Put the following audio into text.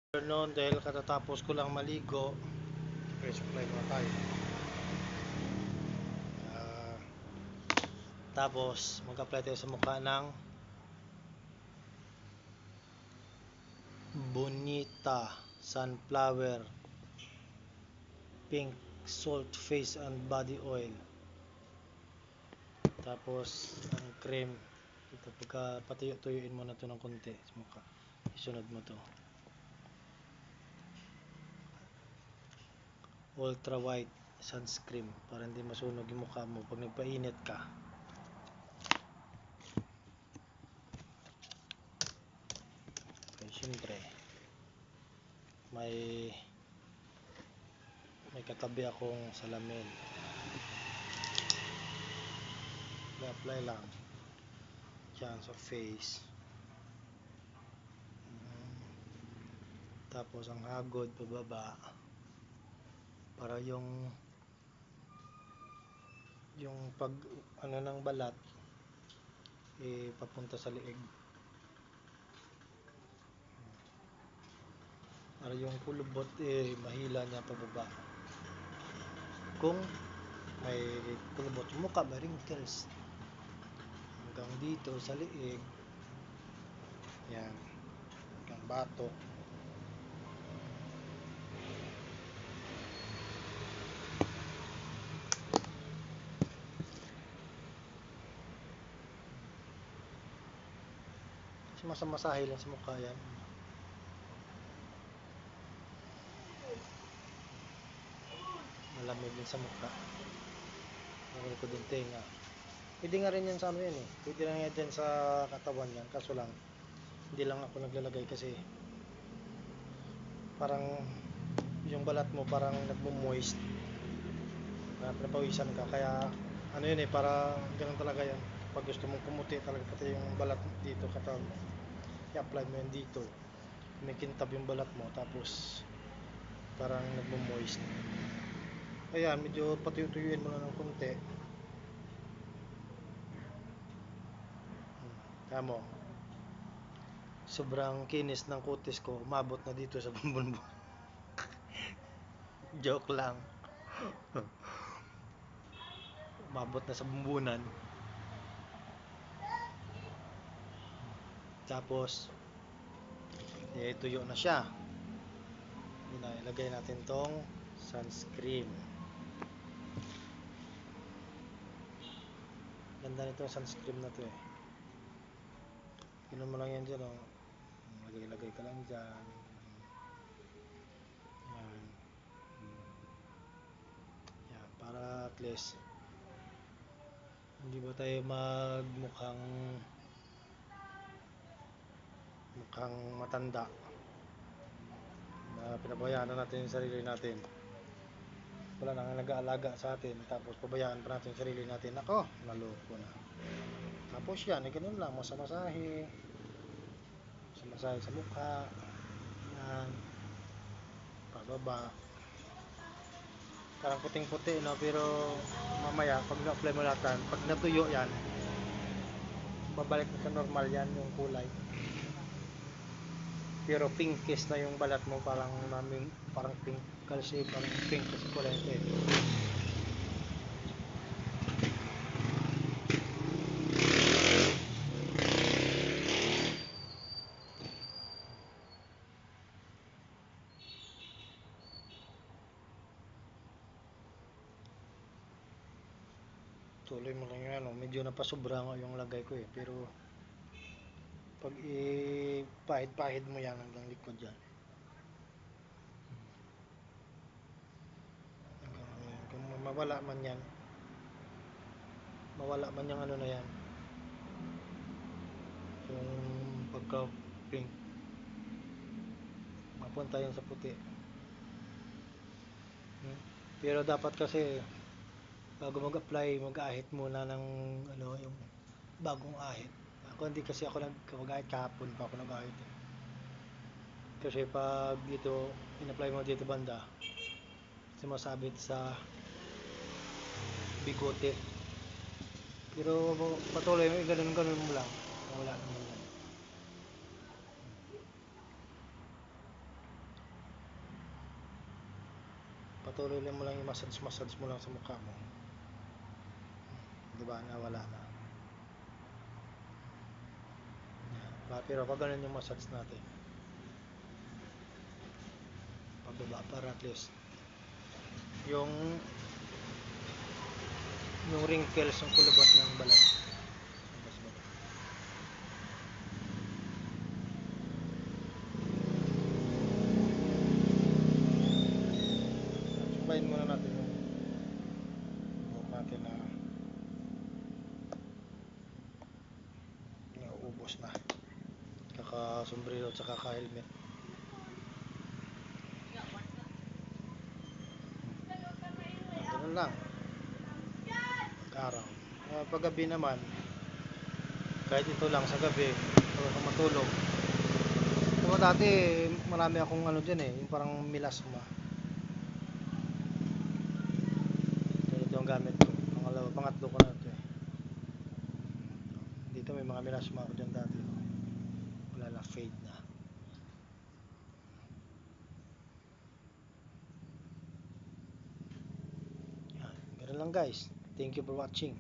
Noon dahil katatapos ko lang maligo, supply muna tayo. Tapos mag-apply tayo sa mukha ng Bonita Sunflower Pink Salt Face and Body Oil. Tapos ang cream ito, pagka patuyo-tuyuin mo na to ng konti sa mukha, isunod mo to. Ultra white sunscreen para hindi masunog yung mukha mo pag nagpainit ka. Okay, syempre may katabi akong salamin. I-apply lang dyan sa face. Tapos ang hagod pababa para yung pag ng balat papunta sa liig, para yung kulubot mahila niya pababa. Kung may kulubot sa mukha, may wrinkles hanggang dito sa liig, yan, hanggang batok. Masamasahe lang sa mukha yan. Malamig din sa mukha. Nakul ko din tenga. Pwede nga rin yan sa ano yan eh. Pwede lang yan din sa katawan yan. Kaso lang, hindi lang ako naglalagay kasi parang yung balat mo parang nagmo-moist. Napawisan ka. Kaya ano yun eh, para ganun talaga yan. Pag gusto mong kumuti talaga pati yung balat dito katawan mo, i-apply mo yan dito. Kumikintab yung balat mo tapos parang nagmo-moist. Ayan, medyo patuyuin mo na ng konti. Kaya mo, sobrang kinis ng kutis ko, umabot na dito sa bumbunbun. Joke lang. Umabot na sa bumbunan. Tapos tuyo na siya. Ilagay natin tong sunscreen. Ganda nitong sunscreen na to eh. Pinon mo lang yan dyan, oh. Lagay ka lang dyan. Yan. Yan, para at least hindi ba tayo magmukhang matanda na pinabayaan na natin yung sarili natin. Wala nang nag-aalaga sa atin, tapos pabayaan pa natin yung sarili natin. Ako, naloko na. Tapos yan, ganun lang, masamasahe sa mukha. Yan, pababa. Parang puting-puti, no? Pero mamaya, pag na-apply mo lahat, pag natuyo yan, babalik na sa normal yan yung kulay. Pero pinkish na yung balat mo, parang pink kasi, parang pink kasi kulay ito eh. Tuloy mo lang yan, medyo napasobra nga yung lagay ko eh, pero pag pahid mo yan hanggang likod yan, kung mawala man yung ano na yan, yung pagka pink, mapunta yan sa puti. Pero dapat kasi bago mag-apply, mag-ahit muna ng yung bagong ahit. Ako hindi kasi ako nag-ahit, kahapon pa ako nag-ahit eh. Kasi pag dito in-apply mo dito banda, sumasabit sa bigote. Pero patuloy mo, ganun mo lang, wala naman yan. patuloy lang mo lang yung massage mo lang sa mukha mo, di ba, nawala na. Pero pag ganun yung massage natin, pababa para at least yung wrinkles, yung kulubot ng balat. Subayin muna natin yung buhok natin na naubos na, kaka-sombrero at saka ka-helmet. Ganun lang araw. Pag gabi naman, kahit ito lang sa gabi o matulog. Diba dati marami akong ano dyan yung parang melasma. Ito ang gamit ko, pangatlo ko na ito dito may mga melasma ako dyan dati, wala na, fade na. Yan, ganun lang guys, thank you for watching.